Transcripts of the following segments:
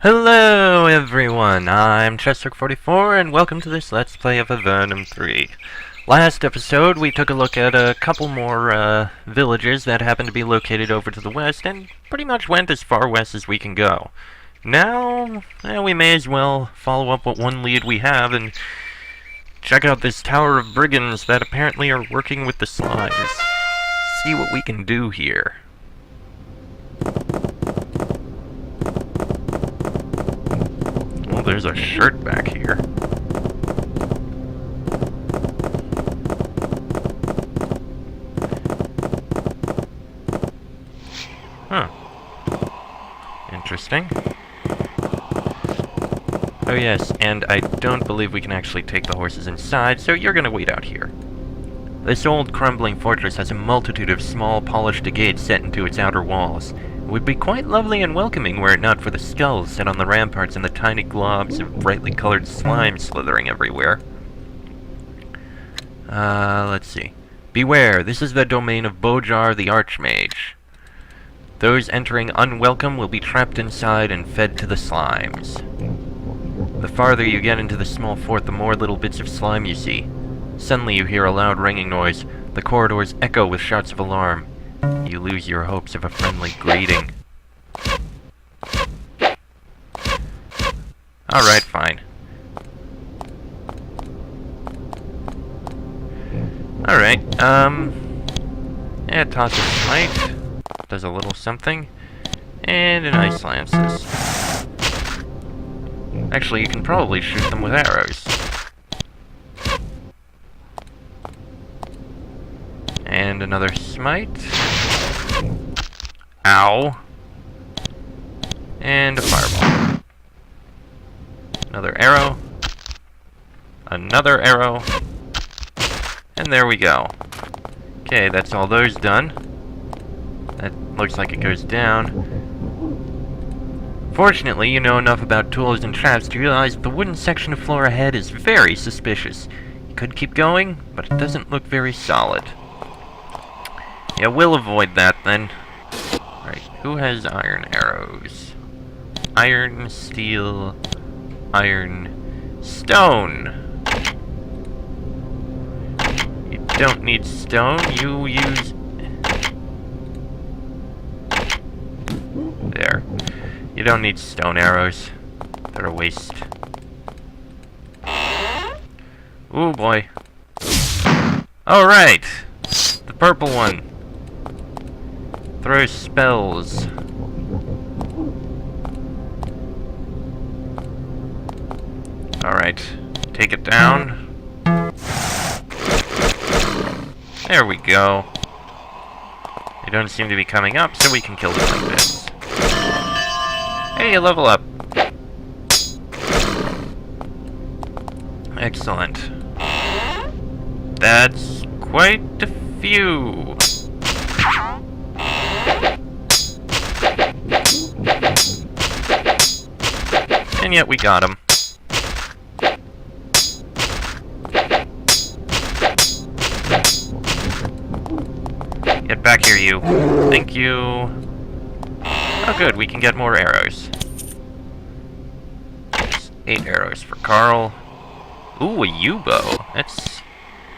Hello everyone, I'm Chester44 and welcome to this Let's Play of Avernum 3. Last episode we took a look at a couple more villages that happen to be located over to the west and pretty much went as far west as we can go. Now, we may as well follow up with one lead we have and check out this tower of brigands that apparently are working with the slimes. See what we can do here. Oh, there's a shirt back here. Huh. Interesting. Oh yes, and I don't believe we can actually take the horses inside, so you're gonna wait out here. This old crumbling fortress has a multitude of small polished gates set into its outer walls. It would be quite lovely and welcoming were it not for the skulls set on the ramparts and the tiny globs of brightly colored slime slithering everywhere. Let's see. Beware, this is the domain of Bojar the Archmage. Those entering unwelcome will be trapped inside and fed to the slimes. The farther you get into the small fort, the more little bits of slime you see. Suddenly you hear a loud ringing noise. The corridors echo with shouts of alarm. You lose your hopes of a friendly greeting. Alright, fine. Alright, yeah, toss a smite. Does a little something. And an ice lances. Actually, you can probably shoot them with arrows. And another smite. Ow. And a fireball. Another arrow. Another arrow. And there we go. Okay, that's all those done. That looks like it goes down. Fortunately, you know enough about tools and traps to realize the wooden section of floor ahead is very suspicious. You could keep going, but it doesn't look very solid. Yeah, we'll avoid that then. Right, who has iron arrows? Iron, steel, iron, stone. You don't need stone, you use... There. You don't need stone arrows. They're a waste. Ooh, boy. Alright! The purple one. Throw spells. Alright. Take it down. There we go. They don't seem to be coming up, so we can kill them like this. Hey, level up. Excellent. That's quite a few. And yet we got him. Get back here, you. Thank you. Oh good, we can get more arrows. 8 arrows for Carl. Ooh, a U-bow. That's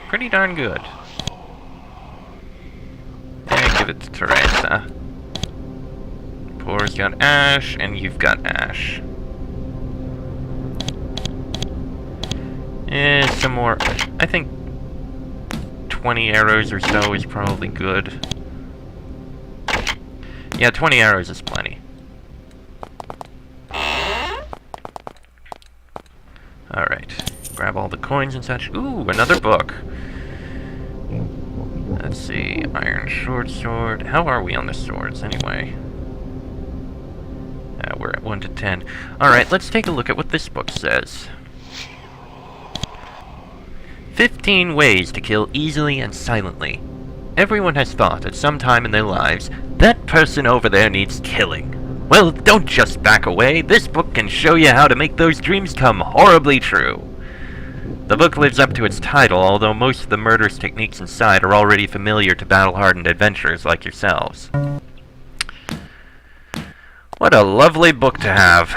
pretty darn good. And give it to Teresa. Poor's got ash, and you've got ash. Some more. I think 20 arrows or so is probably good. Yeah, 20 arrows is plenty. Alright. Grab all the coins and such. Ooh, another book. Let's see. Iron short sword. How are we on the swords, anyway? We're at 1 to 10. Alright, let's take a look at what this book says. 15 ways to kill easily and silently. Everyone has thought at some time in their lives, that person over there needs killing. Well, don't just back away. This book can show you how to make those dreams come horribly true. The book lives up to its title, although most of the murderous techniques inside are already familiar to battle-hardened adventurers like yourselves. What a lovely book to have.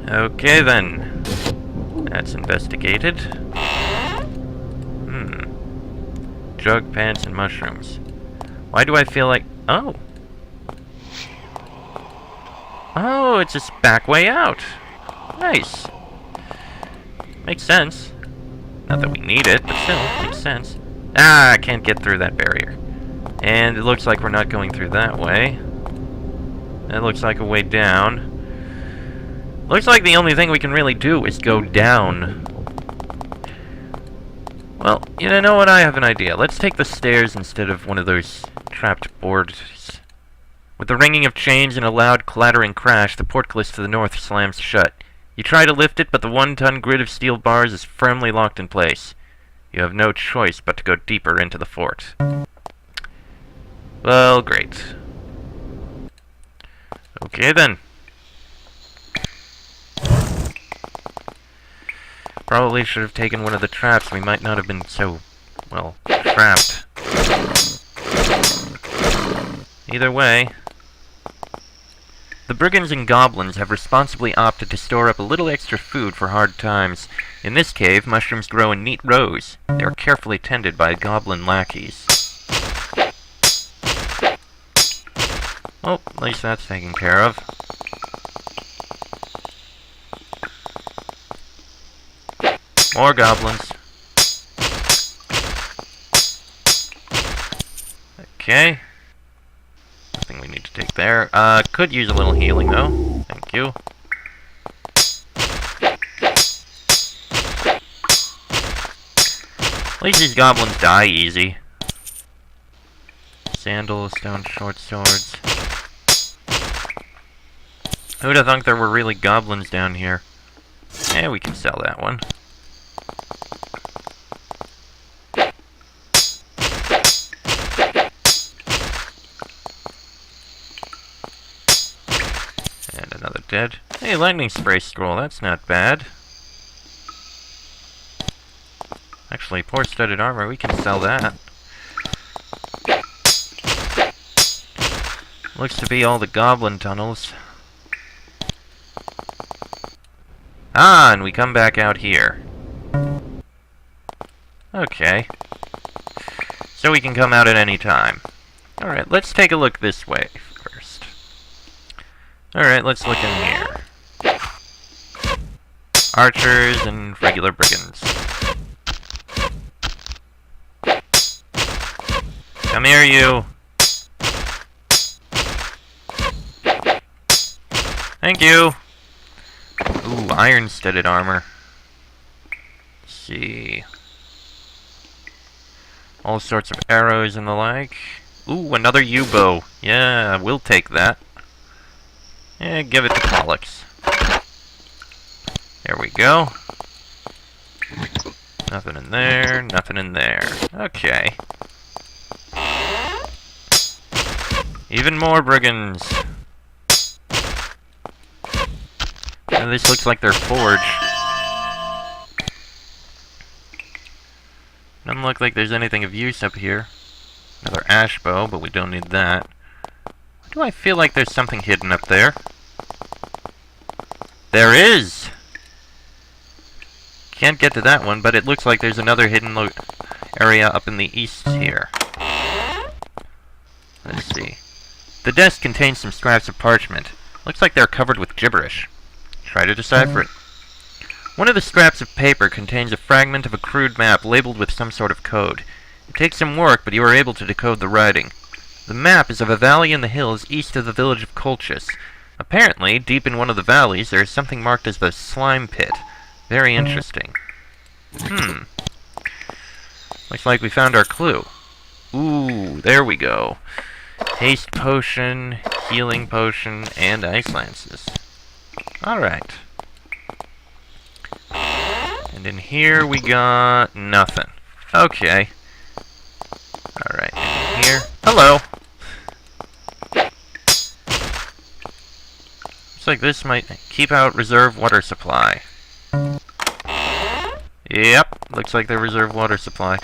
Okay then. That's investigated. Jug, pants, and mushrooms. Why do I feel like... Oh! Oh, it's a back way out! Nice! Makes sense. Not that we need it, but still, makes sense. Ah, I can't get through that barrier. And it looks like we're not going through that way. That looks like a way down. Looks like the only thing we can really do is go down. Well, you know what? I have an idea. Let's take the stairs instead of one of those trapped boards. With the ringing of chains and a loud clattering crash, the portcullis to the north slams shut. You try to lift it, but the 1-ton grid of steel bars is firmly locked in place. You have no choice but to go deeper into the fort. Well, great. Okay then. Probably should have taken one of the traps. We might not have been so, well, trapped. Either way, the Brigands and Goblins have responsibly opted to store up a little extra food for hard times. In this cave, mushrooms grow in neat rows. They are carefully tended by Goblin lackeys. Oh, at least that's taken care of. More goblins. Okay. Nothing we need to take there. Could use a little healing, though. Thank you. At least these goblins die easy. Sandals, stone short swords. Who'd have thunk there were really goblins down here? Yeah, we can sell that one. And another dead. Hey, lightning spray scroll, that's not bad. Actually, poor studded armor, we can sell that. Looks to be all the goblin tunnels. Ah, and we come back out here. Okay. So we can come out at any time. Alright, let's take a look this way first. Alright, let's look in here. Archers and regular brigands. Come here, you! Thank you! Ooh, iron-studded armor. Let's see. All sorts of arrows and the like. Ooh, another U-bow. Yeah, we'll take that. Yeah, give it to Pollux. There we go. Nothing in there, nothing in there. Okay. Even more brigands. And this looks like they're forged. Doesn't look like there's anything of use up here. Another ash bow, but we don't need that. Why do I feel like there's something hidden up there? There is! Can't get to that one, but it looks like there's another hidden area up in the east here. Let's see. The desk contains some scraps of parchment. Looks like they're covered with gibberish. Try to decipher it. One of the scraps of paper contains a fragment of a crude map labeled with some sort of code. It takes some work, but you are able to decode the writing. The map is of a valley in the hills east of the village of Colchis. Apparently, deep in one of the valleys, there is something marked as the Slime Pit. Very interesting. Looks like we found our clue. Ooh, there we go. Haste potion, healing potion, and ice lances. Alright. And in here we got nothing. Okay. Alright, and in here... Hello! Looks like this might keep out reserve water supply. Yep, looks like the reserve water supply.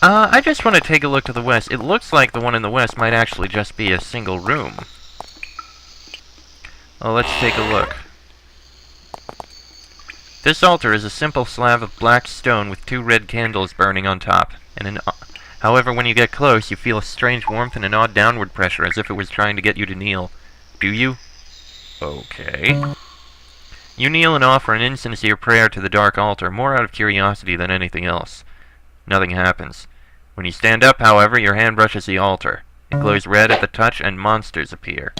I just want to take a look to the west. It looks like the one in the west might actually just be a single room. Well, let's take a look. This altar is a simple slab of black stone with 2 red candles burning on top. However, when you get close, you feel a strange warmth and an odd downward pressure, as if it was trying to get you to kneel. Do you? Okay. You kneel and offer an insincere prayer to the dark altar, more out of curiosity than anything else. Nothing happens. When you stand up, however, your hand brushes the altar. It glows red at the touch, and monsters appear.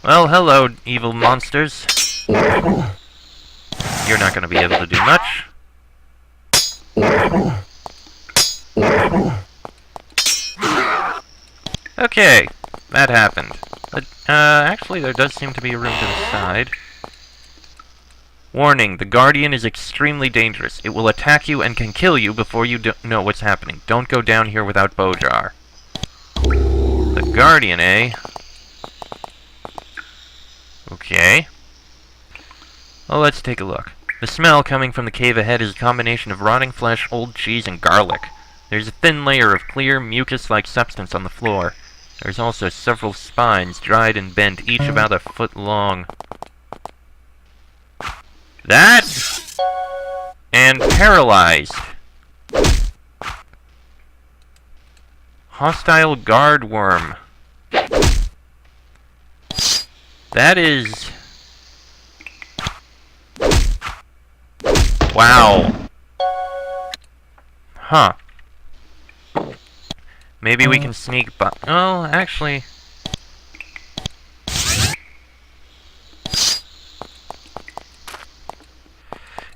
Well, hello, evil monsters. You're not going to be able to do much. Okay, that happened. But, actually there does seem to be a room to the side. Warning, the Guardian is extremely dangerous. It will attack you and can kill you before you know what's happening. Don't go down here without Bojar. The Guardian, eh? Okay. Well, let's take a look. The smell coming from the cave ahead is a combination of rotting flesh, old cheese, and garlic. There's a thin layer of clear, mucus-like substance on the floor. There's also several spines, dried and bent, each about a foot long. That! And paralyzed. Hostile guard worm. That is... Wow. Huh. Maybe we can sneak by... Oh, actually...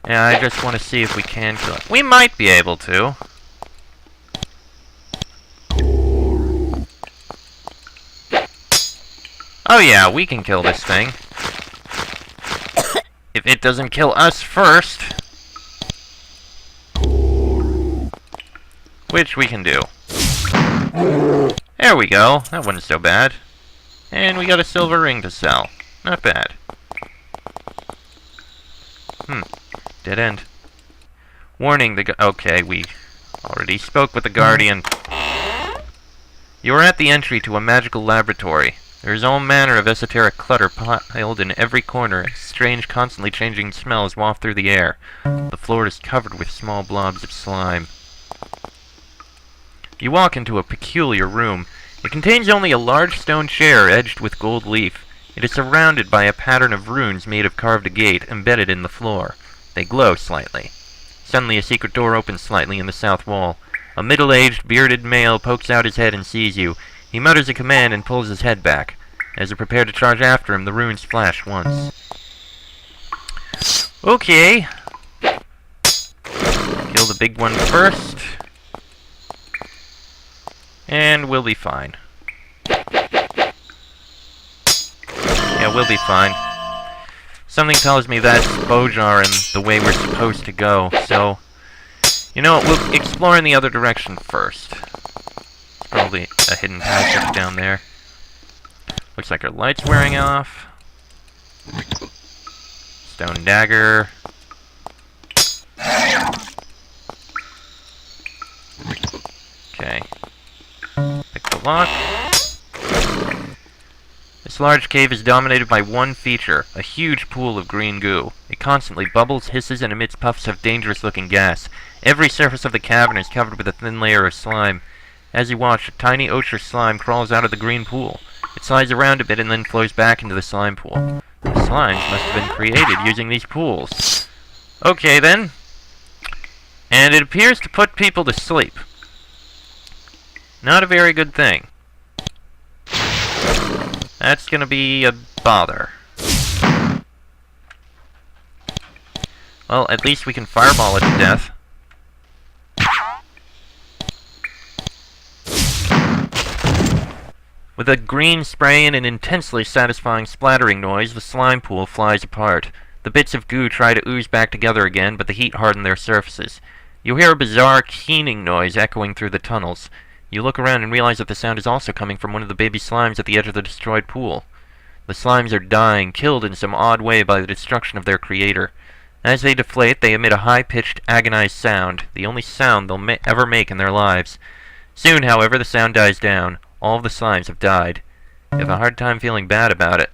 Yeah, I just want to see if we can kill it. We might be able to. Oh yeah, we can kill this thing. If it doesn't kill us first. Which we can do. There we go. That wasn't so bad. And we got a silver ring to sell. Not bad. Dead end. Warning, okay, we already spoke with the Guardian. You are at the entry to a magical laboratory. There is all manner of esoteric clutter piled in every corner, and strange, constantly changing smells waft through the air. The floor is covered with small blobs of slime. You walk into a peculiar room. It contains only a large stone chair edged with gold leaf. It is surrounded by a pattern of runes made of carved agate embedded in the floor. They glow slightly. Suddenly a secret door opens slightly in the south wall. A middle-aged, bearded male pokes out his head and sees you. He mutters a command and pulls his head back. As you prepare to charge after him, the runes flash once. Okay. Kill the big one first. And we'll be fine. Yeah, we'll be fine. Something tells me that's Bojar and the way we're supposed to go, so... You know what, we'll explore in the other direction first. Probably a hidden passage down there. Looks like our light's wearing off. Stone dagger. Okay. Pick the lock. This large cave is dominated by one feature, a huge pool of green goo. It constantly bubbles, hisses, and emits puffs of dangerous-looking gas. Every surface of the cavern is covered with a thin layer of slime. As you watch, a tiny ochre slime crawls out of the green pool. It slides around a bit and then flows back into the slime pool. The slimes must have been created using these pools. Okay, then. And it appears to put people to sleep. Not a very good thing. That's gonna be a bother. Well, at least we can fireball it to death. With a green spray and an intensely satisfying splattering noise, the slime pool flies apart. The bits of goo try to ooze back together again, but the heat hardened their surfaces. You hear a bizarre keening noise echoing through the tunnels. You look around and realize that the sound is also coming from one of the baby slimes at the edge of the destroyed pool. The slimes are dying, killed in some odd way by the destruction of their creator. As they deflate, they emit a high-pitched, agonized sound, the only sound they'll ever make in their lives. Soon, however, the sound dies down. All of the slimes have died. You have a hard time feeling bad about it.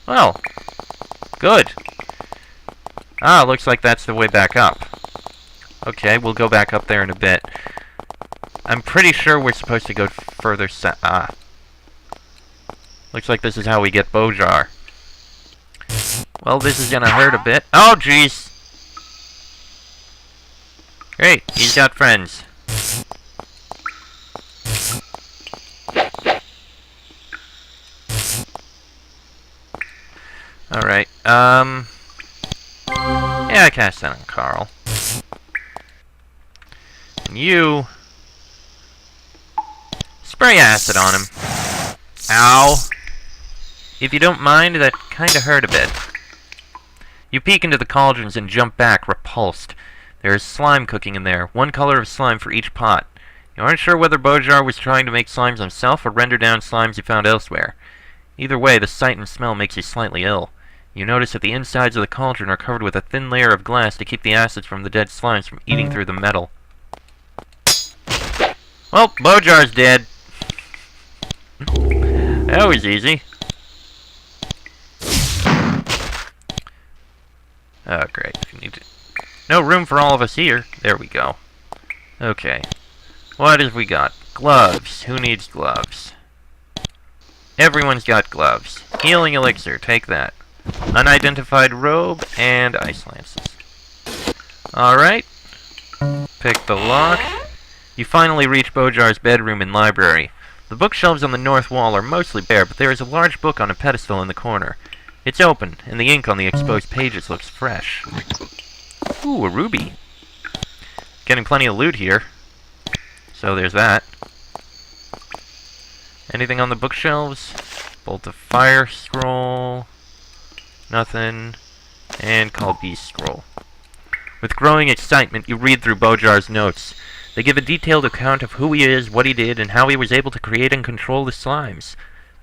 Well, Good. Ah, looks like that's the way back up. Okay, we'll go back up there in a bit. I'm pretty sure we're supposed to go further looks like this is how we get Bojar. Well, this is gonna hurt a bit. Oh, jeez! Great, he's got friends. Alright, yeah, I cast that on Carl. And you... spray acid on him. Ow. If you don't mind, that kinda hurt a bit. You peek into the cauldrons and jump back, repulsed. There is slime cooking in there, one color of slime for each pot. You aren't sure whether Bojar was trying to make slimes himself or render down slimes he found elsewhere. Either way, the sight and smell makes you slightly ill. You notice that the insides of the cauldron are covered with a thin layer of glass to keep the acids from the dead slimes from eating through the metal. Well, Bojar's dead. That was easy. Oh, great. No room for all of us here. There we go. Okay. What have we got? Gloves. Who needs gloves? Everyone's got gloves. Healing elixir. Take that. Unidentified robe and ice lances. Alright. Pick the lock. You finally reach Bojar's bedroom and library. The bookshelves on the north wall are mostly bare, but there is a large book on a pedestal in the corner. It's open, and the ink on the exposed pages looks fresh. Ooh, a ruby. Getting plenty of loot here. So there's that. Anything on the bookshelves? Bolt of Fire scroll. Nothing. And Call Beast scroll. With growing excitement, you read through Bojar's notes. They give a detailed account of who he is, what he did, and how he was able to create and control the slimes.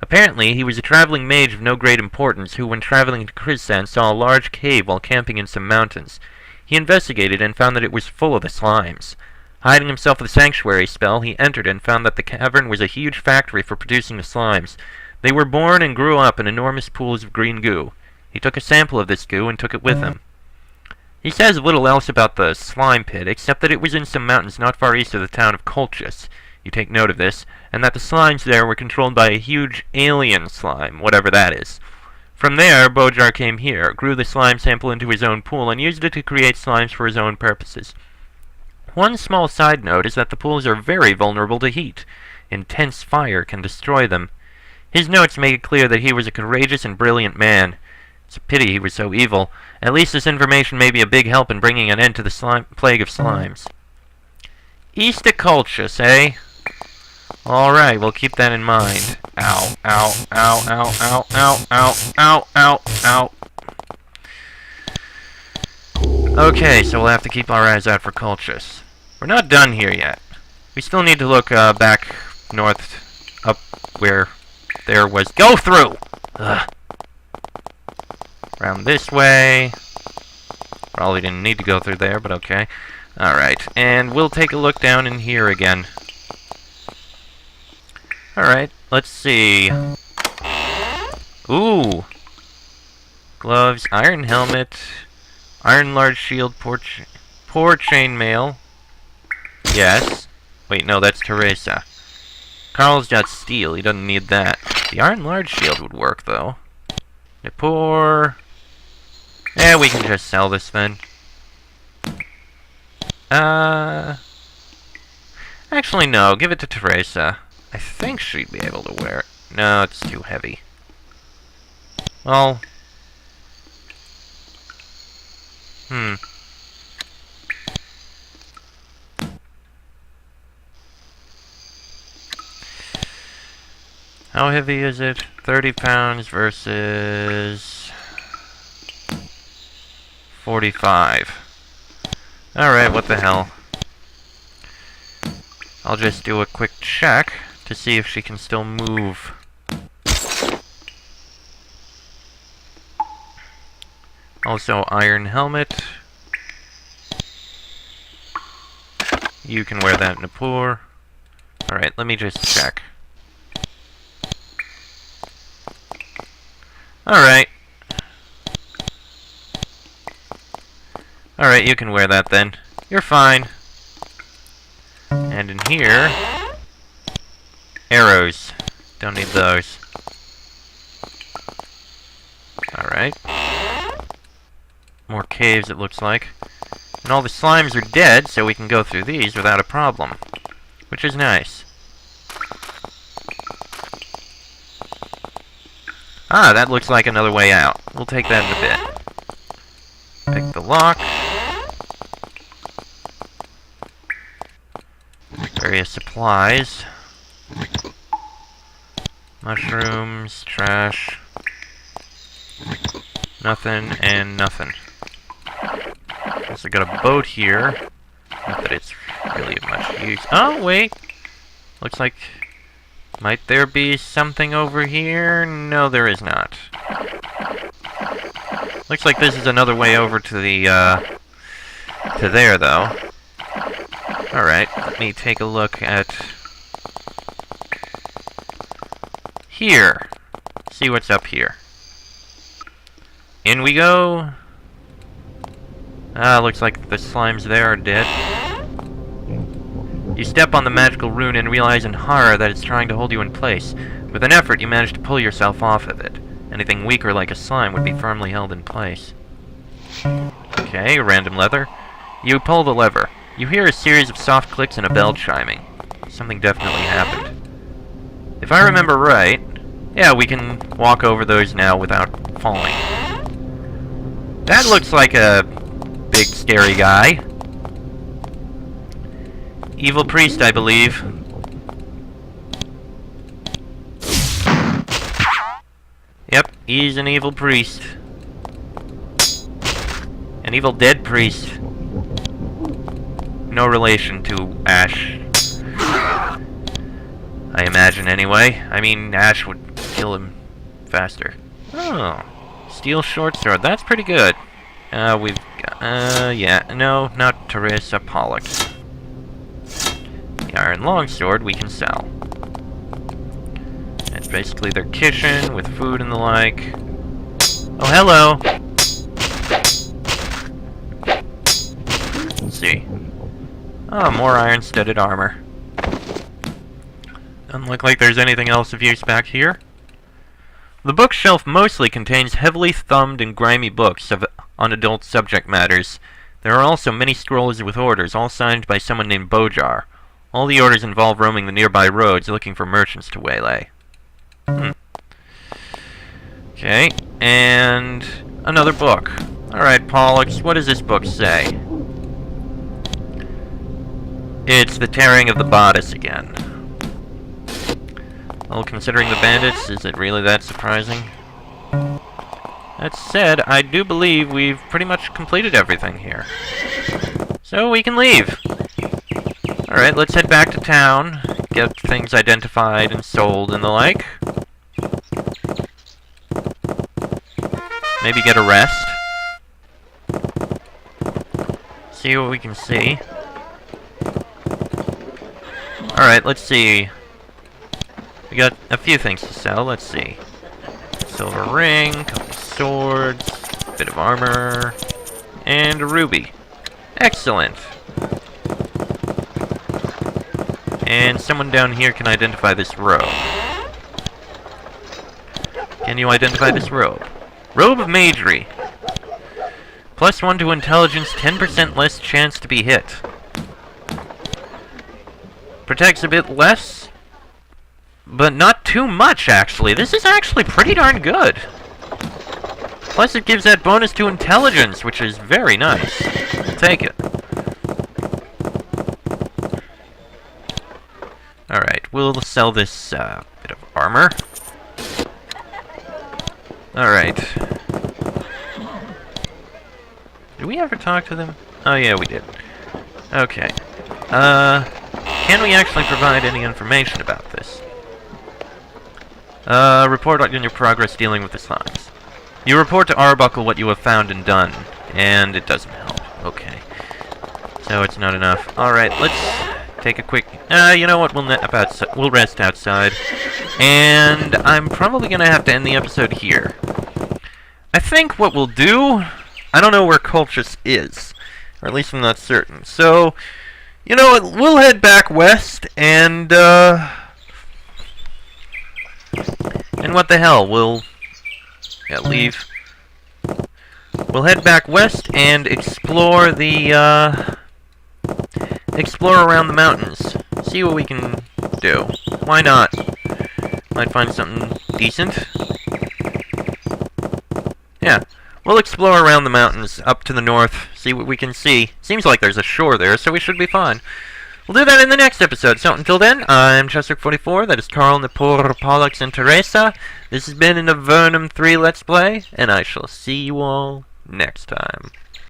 Apparently, he was a traveling mage of no great importance who, when traveling to Krisan, saw a large cave while camping in some mountains. He investigated and found that it was full of the slimes. Hiding himself with a sanctuary spell, he entered and found that the cavern was a huge factory for producing the slimes. They were born and grew up in enormous pools of green goo. He took a sample of this goo and took it with him. He says little else about the slime pit, except that it was in some mountains not far east of the town of Colchis. You take note of this, and that the slimes there were controlled by a huge alien slime, whatever that is. From there, Bojar came here, grew the slime sample into his own pool, and used it to create slimes for his own purposes. One small side note is that the pools are very vulnerable to heat. Intense fire can destroy them. His notes make it clear that he was a courageous and brilliant man. It's a pity he was so evil. At least this information may be a big help in bringing an end to the plague of slimes. East of Colchis, eh? Alright, we'll keep that in mind. Ow, ow, ow, ow, ow, ow, ow, ow, ow, ow. Okay, so we'll have to keep our eyes out for Colchis. We're not done here yet. We still need to look back north, up where there was... Go through! Ugh. Around this way. Probably didn't need to go through there, but okay. Alright, and we'll take a look down in here again. Alright, let's see. Ooh! Gloves, iron helmet, iron large shield, poor chainmail. Yes. Wait, no, that's Teresa. Carl's got steel, he doesn't need that. The iron large shield would work, though. Nippur. Yeah, we can just sell this then. Actually, no, give it to Teresa. I think she'd be able to wear it. No, it's too heavy. Well... How heavy is it? 30 pounds versus... 45. Alright, what the hell. I'll just do a quick check to see if she can still move. Also, iron helmet. You can wear that in Nippur. Alright, let me just check. Alright. Alright, you can wear that then. You're fine. And in here... arrows. Don't need those. Alright. More caves, it looks like. And all the slimes are dead, so we can go through these without a problem. Which is nice. Ah, that looks like another way out. We'll take that in a bit. Pick the lock. Various supplies. Mushrooms, trash. Nothing, and nothing. Also got a boat here. Not that it's really of much use. Oh, wait! Looks like... might there be something over here? No, there is not. Looks like this is another way over to the, to there, though. Alright, let me take a look at... here. See what's up here. In we go! Ah, looks like the slimes there are dead. You step on the magical rune and realize in horror that it's trying to hold you in place. With an effort, you manage to pull yourself off of it. Anything weaker like a slime would be firmly held in place. Okay, random lever. You pull the lever. You hear a series of soft clicks and a bell chiming. Something definitely happened. If I remember right, yeah, we can walk over those now without falling. That looks like a big scary guy. Evil priest, I believe. Yep, he's an evil priest. An evil dead priest. No relation to Ash. I imagine, anyway. I mean, Ash would kill him faster. Oh. Steel short sword. That's pretty good. We've got... yeah. No, not Teresa Pollock. The iron longsword we can sell. It's basically their kitchen with food and the like. Oh, hello! Let's see. Oh, more iron-studded armor. Doesn't look like there's anything else of use back here. The bookshelf mostly contains heavily thumbed and grimy books on adult subject matters. There are also many scrolls with orders, all signed by someone named Bojar. All the orders involve roaming the nearby roads looking for merchants to waylay. Okay, and another book. Alright, Pollux, what does this book say? It's the tearing of the bodice again. Well, considering the bandits, is it really that surprising? That said, I do believe we've pretty much completed everything here. So we can leave. Alright, let's head back to town, get things identified and sold and the like. Maybe get a rest. See what we can see. Alright, let's see. We got a few things to sell, let's see. Silver ring, couple swords, bit of armor, and a ruby. Excellent! And someone down here can identify this robe. Can you identify this robe? Robe of Magery. +1 to intelligence, 10% less chance to be hit. Protects a bit less, but not too much, actually. This is actually pretty darn good. Plus it gives that bonus to intelligence, which is very nice. I'll take it. Alright, we'll sell this bit of armor. Alright. Did we ever talk to them? Oh yeah, we did. Okay. Can we actually provide any information about this? Report on your progress dealing with the slimes. You report to Arbuckle what you have found and done, and it doesn't help. Okay. So it's not enough. Alright, let's take a quick... you know what, we'll rest outside. And I'm probably gonna have to end the episode here. I think what we'll do... I don't know where Colchis is. Or at least I'm not certain. So, you know what, we'll head back west, and what the hell, we'll leave. We'll head back west and explore the, explore around the mountains. See what we can do. Why not? Might find something decent. Yeah. We'll explore around the mountains, up to the north, see what we can see. Seems like there's a shore there, so we should be fine. We'll do that in the next episode. So until then, I'm Chester44, that is Carl, Nepor, Pollux, and Teresa. This has been an Avernum 3 Let's Play, and I shall see you all next time.